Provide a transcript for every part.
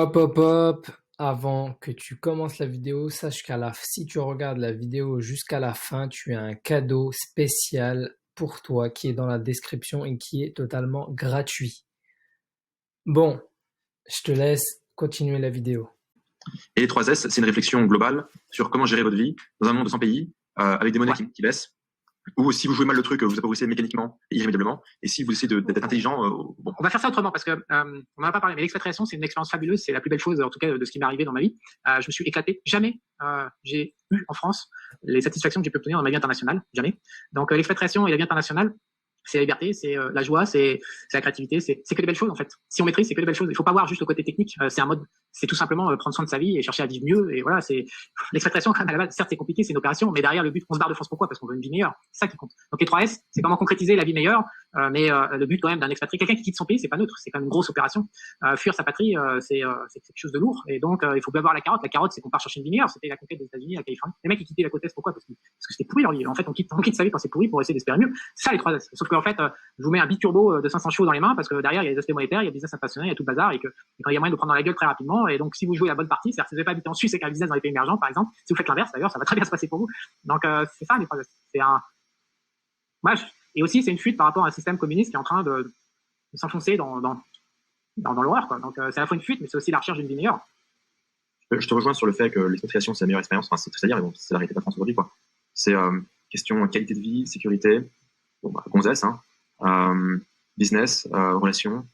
Hop, hop, hop. Avant que tu commences la vidéo, sache si tu regardes la vidéo jusqu'à la fin, tu as un cadeau spécial pour toi qui est dans la description et qui est totalement gratuit. Bon, je te laisse continuer la vidéo. Et les 3 S, c'est une réflexion globale sur comment gérer votre vie dans un monde de 100 pays, avec des monnaies qui baissent. Ou si vous jouez mal le truc, vous appauvrissez mécaniquement et irrémédiablement. Et si vous essayez d'être intelligent, bon. On va faire ça autrement parce que on n'en a pas parlé, mais l'expatriation, c'est une expérience fabuleuse. C'est la plus belle chose, en tout cas, de ce qui m'est arrivé dans ma vie. Je me suis éclaté. Jamais j'ai eu en France les satisfactions que j'ai pu obtenir dans ma vie internationale. Jamais. Donc l'expatriation et la vie internationale, c'est la liberté, c'est la joie, c'est la créativité, c'est que des belles choses en fait. Si on maîtrise, c'est que des belles choses. Il faut pas voir juste le côté technique. C'est un mode, c'est tout simplement prendre soin de sa vie et chercher à vivre mieux. Et voilà, c'est l'expatriation quand même à la base. Certes, c'est compliqué, c'est une opération, mais derrière le but, on se barre de France pourquoi? Parce qu'on veut une vie meilleure. C'est ça qui compte. Donc les 3 S, c'est comment concrétiser la vie meilleure. Mais le but quand même d'un expatrié, quelqu'un qui quitte son pays, c'est pas neutre, c'est quand même une grosse opération. Fuir sa patrie, c'est quelque chose de lourd. Et donc il faut bien voir la carotte. La carotte, c'est qu'on part chercher une vie meilleure. C'était la conquête des États-Unis, la Californie. Les mecs qui quittaient la côte est, pourquoi? Parce que c'était pourri leur vie. En fait, on quitte sa vie quand c'est pourri pour essayer d'espérer mieux. Ça les 3 S. Sauf qu'en fait, je vous mets un biturbo de 500 chevaux dans les mains parce que derrière il y a des aspects monétaires, il y a des business international, il y a tout le bazar et quand il y a moyen de prendre dans la gueule très rapidement. Et donc si vous jouez la bonne partie, c'est-à-dire si vous n'avez pas habité en Suisse et qu'un business dans les pays émergents par exemple, si vous faites l'inverse d'ailleurs, ça va très bien se passer pour vous. Donc c'est ça les 3 S. C'est un et aussi, c'est une fuite par rapport à un système communiste qui est en train de s'enfoncer dans l'horreur, quoi. Donc, c'est à la fois une fuite, mais c'est aussi la recherche d'une vie meilleure. Je te rejoins sur le fait que l'expatriation, c'est la meilleure expérience. Enfin, c'est-à-dire, bon, c'est la réalité de la France aujourd'hui, quoi. C'est question qualité de vie, sécurité, bon, gonzesse, business, relations.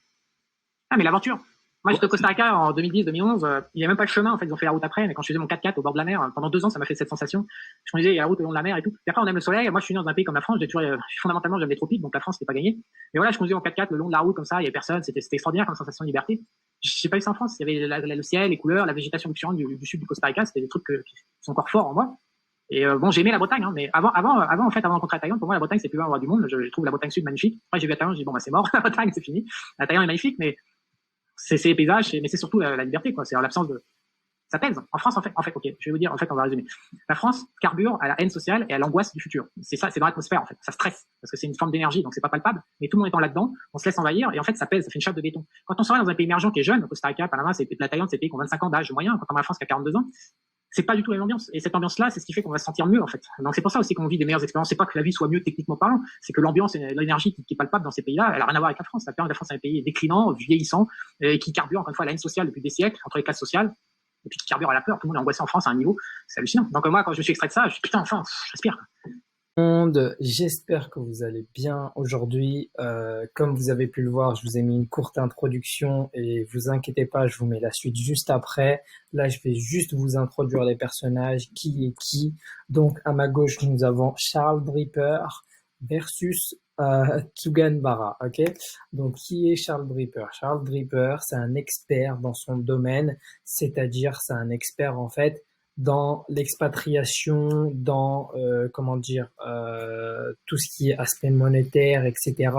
Ah, mais l'aventure. Moi, j'étais au Costa Rica en 2010-2011. Il n'y a même pas de chemin, en fait. Ils ont fait la route après. Mais quand je faisais mon 4x4 au bord de la mer, pendant 2 ans, ça m'a fait cette sensation. Je conduisais la route le long de la mer et tout. Et après, on aime le soleil. Moi, je suis né dans un pays comme la France. Fondamentalement, j'aime les tropiques. Donc, la France, c'était pas gagné. Mais voilà, je conduisais mon 4x4 le long de la route comme ça. Il y avait personne. C'était extraordinaire comme sensation de liberté. J'ai pas eu ça en France. Il y avait le ciel, les couleurs, la végétation luxuriante du sud du Costa Rica. C'était des trucs qui sont encore forts en moi. Et bon, j'ai aimé la Bretagne, mais avant en fait, avant de rencontrer la Thaïlande, pour moi, la Bretagne, c'est le plus bel endroit du monde. Je trouve la Bretagne Sud magnifique. Après, j'ai vu la Thaïlande, j'ai dit bon, bah, c'est mort. La Bretagne, c'est fini. La Thaïlande est magnifique, mais c'est les paysages, mais c'est surtout la liberté, quoi. C'est l'absence de, ça pèse. En France, en fait, ok, je vais vous dire, en fait, on va résumer. La France carbure à la haine sociale et à l'angoisse du futur. C'est ça, c'est dans l'atmosphère, en fait. Ça stresse, parce que c'est une forme d'énergie, donc c'est pas palpable, mais tout le monde étant là-dedans, on se laisse envahir, et en fait, ça pèse, ça fait une chape de béton. Quand on sera dans un pays émergent qui est jeune, Costa Rica, Panama, la Thaïlande, c'est des pays qui ont 25 ans d'âge moyen, quand on a la France qui a 42 ans, c'est pas du tout la même ambiance. Et cette ambiance-là, c'est ce qui fait qu'on va se sentir mieux, en fait. Donc c'est pour ça aussi qu'on vit des meilleures expériences. C'est pas que la vie soit mieux techniquement parlant, c'est que l'ambiance et l'énergie qui est palpable dans ces pays-là, elle a rien à voir avec la France. La France est un pays déclinant, vieillissant, et qui carbure encore une fois à la haine sociale depuis des siècles, entre les classes sociales, et puis qui carbure à la peur. Tout le monde est angoissé en France à un niveau, c'est hallucinant. Donc moi, quand je me suis extrait de ça, je me suis dit, putain, enfin, je respire. Monde, j'espère que vous allez bien aujourd'hui. Comme vous avez pu le voir, je vous ai mis une courte introduction et vous inquiétez pas, je vous mets la suite juste après. Là, je vais juste vous introduire les personnages, qui est qui. Donc, à ma gauche, nous avons Charles Dripper versus Tsugan Bara, ok? Donc, qui est Charles Dripper? Charles Dripper, c'est un expert dans son domaine, c'est-à-dire c'est un expert en fait dans l'expatriation, dans tout ce qui est aspect monétaire, etc.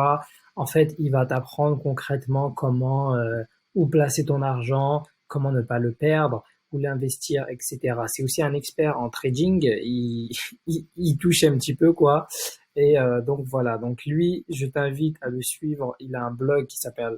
En fait, il va t'apprendre concrètement comment où placer ton argent, comment ne pas le perdre, où l'investir, etc. C'est aussi un expert en trading. Il touche un petit peu quoi. Et donc voilà. Donc lui, je t'invite à le suivre. Il a un blog qui s'appelle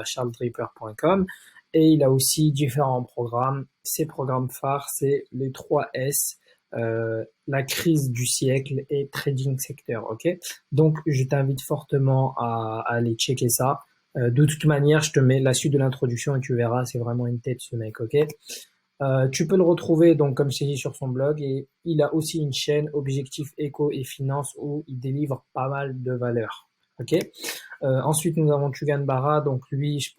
charlesdraper.com. Et il a aussi différents programmes. Ses programmes phares, c'est les 3 S, la crise du siècle et trading secteur, ok? Donc, je t'invite fortement à aller checker ça. De toute manière, je te mets la suite de l'introduction et tu verras, c'est vraiment une tête ce mec, ok? Tu peux le retrouver, donc, comme je t'ai dit, sur son blog et il a aussi une chaîne Objectif Éco et Finance où il délivre pas mal de valeurs. Ok. Ensuite, nous avons Tugan Bara. Donc lui, je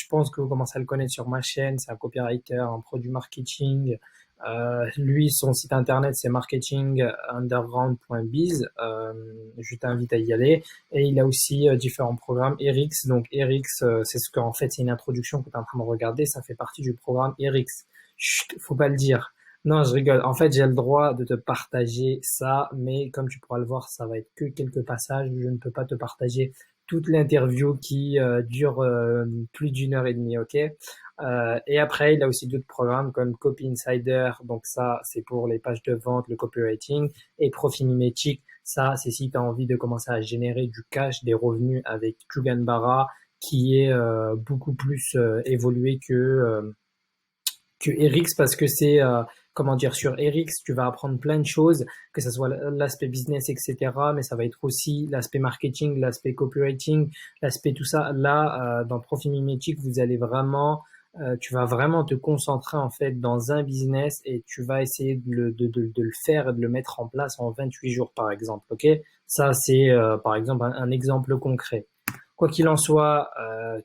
pense que vous commencez à le connaître sur ma chaîne. C'est un copywriter, un produit marketing. Lui, son site internet, c'est marketingunderground.biz. Je t'invite à y aller. Et il a aussi différents programmes RX. Donc RX, c'est ce qu'en fait, c'est une introduction que tu es en train de regarder. Ça fait partie du programme RX. Chut, faut pas le dire. Non, je rigole. En fait, j'ai le droit de te partager ça, mais comme tu pourras le voir, ça va être que quelques passages. Je ne peux pas te partager toute l'interview qui dure plus d'1 heure et demie, ok? Et après, il a aussi d'autres programmes comme Copy Insider. Donc ça, c'est pour les pages de vente, le copywriting. Et Profit Mimétique, ça, c'est si tu as envie de commencer à générer du cash, des revenus avec Jugan Bara, qui est beaucoup plus évolué que RX parce que c'est, comment dire, sur RX, tu vas apprendre plein de choses, que ce soit l'aspect business, etc. Mais ça va être aussi l'aspect marketing, l'aspect copywriting, l'aspect tout ça. Là, dans Profit Mimétique, vous allez vraiment, tu vas vraiment te concentrer en fait dans un business et tu vas essayer de le faire et de le mettre en place en 28 jours, par exemple. Ok? Ça, c'est, par exemple, un exemple concret. Quoi qu'il en soit,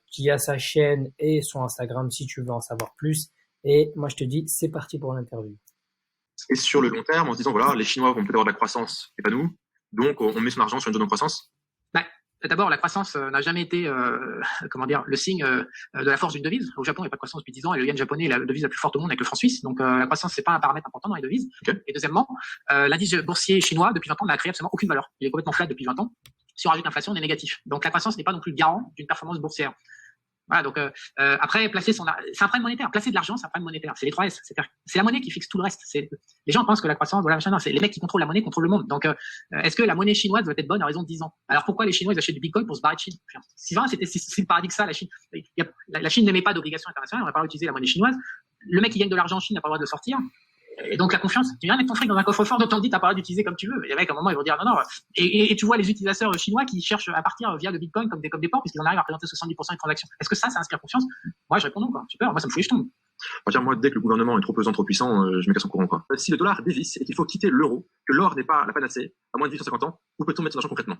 qui a sa chaîne et son Instagram si tu veux en savoir plus. Et moi, je te dis, c'est parti pour l'interview. Et sur le long terme, en se disant, voilà, les Chinois vont peut-être avoir de la croissance et pas nous, donc on met son argent sur une zone de croissance. Bah, d'abord, la croissance n'a jamais été, comment dire, le signe de la force d'une devise. Au Japon, il n'y a pas de croissance depuis 10 ans et le yen japonais est la devise la plus forte au monde avec le franc suisse. Donc la croissance, c'est pas un paramètre important dans les devises. Okay. Et deuxièmement, l'indice boursier chinois, depuis 20 ans, n'a créé absolument aucune valeur. Il est complètement flat depuis 20 ans. Si on rajoute l'inflation, on est négatif. Donc la croissance n'est pas non plus le garant d'une performance boursière. Voilà, donc après c'est un problème monétaire. Placer de l'argent, c'est un problème monétaire. C'est les 3S. C'est la monnaie qui fixe tout le reste. Les gens pensent que la croissance, voilà, machin. Non, c'est les mecs qui contrôlent la monnaie, contrôlent le monde. Donc est-ce que la monnaie chinoise doit être bonne à raison de 10 ans? Alors pourquoi les Chinois ils achètent du Bitcoin pour se barrer de Chine? Si vraiment c'était si le paradis que ça, la Chine, la Chine n'émet pas d'obligations internationales, on n'a pas le droit d'utiliser la monnaie chinoise. Le mec qui gagne de l'argent en Chine n'a pas le droit de le sortir. Et donc la confiance, tu viens mettre ton fric dans un coffre-fort dont on dit t'as pas le droit d'utiliser comme tu veux. Mais les mecs à un moment ils vont dire non. Et tu vois les utilisateurs chinois qui cherchent à partir via le Bitcoin comme des porcs puisqu'ils en arrivent à représenter 70% des transactions. Est-ce que ça inspire confiance? Moi je réponds non quoi. Super, moi ça me fout les jetons. Moi dès que le gouvernement est trop pesant, trop puissant, je me casse en courant quoi. Si le dollar dévisse et qu'il faut quitter l'euro, que l'or n'est pas la panacée à moins de 850 ans, où peut-on mettre son argent concrètement?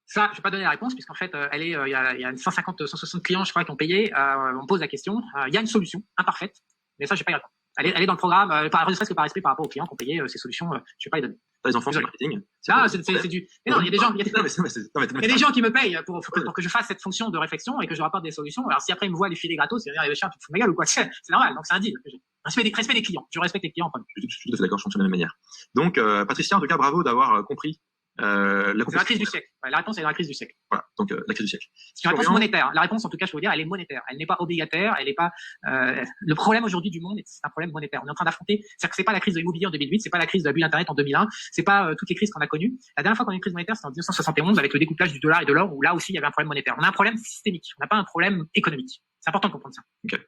Ça, je vais pas donner la réponse puisqu'en fait, il y a 150, 160 clients, je crois, qui ont payé. On pose la question. Il y a une solution imparfaite, mais ça, je vais pas y répondre. Elle est dans le programme, ne serait-ce que par respect par rapport aux clients qui ont payé ces solutions, je vais pas les donner. Les enfants, c'est le marketing. C'est du. Mais non, il y a des gens, il y a des gens qui me payent pour que je fasse cette fonction de réflexion et que je rapporte des solutions. Alors si après ils me voient les filets gratos, ils vont dire, tu te fous de ma gueule ou quoi? C'est normal. Donc c'est un deal. Respect des clients. Je respecte les clients. Je suis tout à fait d'accord, je fonctionne de la même manière. Donc, Patricia, en tout cas, bravo d'avoir compris. C'est la crise du siècle. La réponse est la crise du siècle. Voilà, donc la crise du siècle. C'est une réponse monétaire. La réponse, en tout cas, je peux vous dire, elle est monétaire. Elle n'est pas obligataire. Elle n'est pas. Le problème aujourd'hui du monde, c'est un problème monétaire. On est en train d'affronter. C'est-à-dire que c'est pas la crise de l'immobilier en 2008, c'est pas la crise de la bulle Internet en 2001, c'est pas toutes les crises qu'on a connues. La dernière fois qu'on a eu une crise monétaire, c'était en 1971 avec le découplage du dollar et de l'or, où là aussi il y avait un problème monétaire. On a un problème systémique. On n'a pas un problème économique. C'est important de comprendre ça. Okay.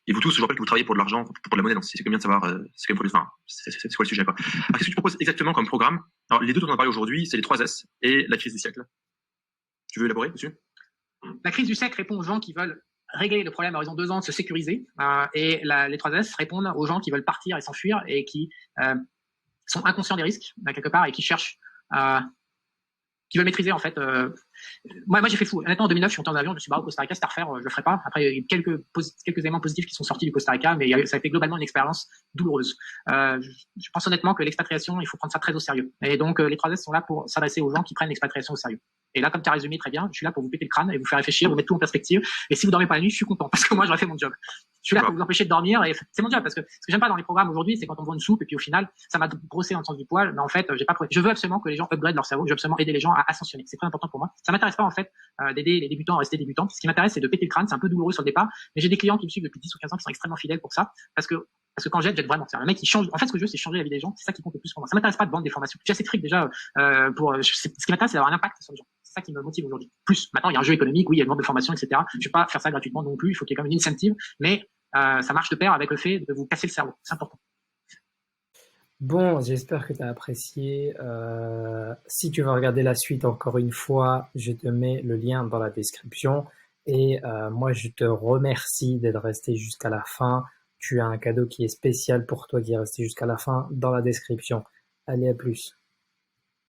Et vous tous, je rappelle que vous travaillez pour de l'argent, pour de la monnaie, donc c'est bien de savoir, c'est quoi le sujet, quoi. Alors, qu'est-ce que tu proposes exactement comme programme? Alors, les deux dont on a parlé aujourd'hui, c'est les 3S et la crise du siècle. Tu veux élaborer dessus? La crise du siècle répond aux gens qui veulent régler le problème à horizon 2 ans, de se sécuriser, et les 3S répondent aux gens qui veulent partir et s'enfuir et qui sont inconscients des risques, quelque part, et qui cherchent qui veulent maîtriser en fait. Moi j'ai fait fou. Honnêtement, en 2009, je suis monté en avion, je me suis barré au Costa Rica, c'était à refaire, je le ferai pas. Après, il y a eu quelques éléments positifs qui sont sortis du Costa Rica, mais ça a été globalement une expérience douloureuse. Je pense honnêtement que l'expatriation, il faut prendre ça très au sérieux. Et donc, les 3S sont là pour s'adresser aux gens qui prennent l'expatriation au sérieux. Et là, comme tu as résumé très bien, je suis là pour vous péter le crâne et vous faire réfléchir, vous mettre tout en perspective. Et si vous dormez pas la nuit, je suis content parce que moi, j'aurais fait mon job. Je suis là pour vous empêcher de dormir et c'est mon job parce que ce que j'aime pas dans les programmes aujourd'hui, c'est quand on vend une soupe et puis au final, ça m'a brossé dans le sens du poil. Mais en fait, je veux absolument que les gens upgrade leur cerveau. Je veux absolument aider les gens à ascensionner. C'est très important pour moi. Ça m'intéresse pas en fait d'aider les débutants à rester débutants. Ce qui m'intéresse, c'est de péter le crâne. C'est un peu douloureux sur le départ, mais j'ai des clients qui me suivent depuis 10 ou 15 ans qui sont extrêmement fidèles pour ça parce que quand j'aide vraiment. C'est un mec qui change. En fait, ce que je veux, c'est changer la vie des gens. C'est ça qui compte le plus pour moi. Ça m'intéresse pas de vendre des formations. J'ai assez de fric déjà ce qui m'intéresse, c'est d'avoir un impact sur les gens. C'est ça qui me motive aujourd'hui. Plus, maintenant, il y a un jeu économique, oui, il y a une vente de formation, etc. Je vais pas faire ça gratuitement non plus. Il faut qu'il y ait quand même une incentive, mais ça marche de pair avec le fait de vous casser le cerveau. C'est important. Bon, j'espère que tu as apprécié. Si tu veux regarder la suite encore une fois, je te mets le lien dans la description. Et moi, je te remercie d'être resté jusqu'à la fin. Tu as un cadeau qui est spécial pour toi qui est resté jusqu'à la fin dans la description. Allez, à plus.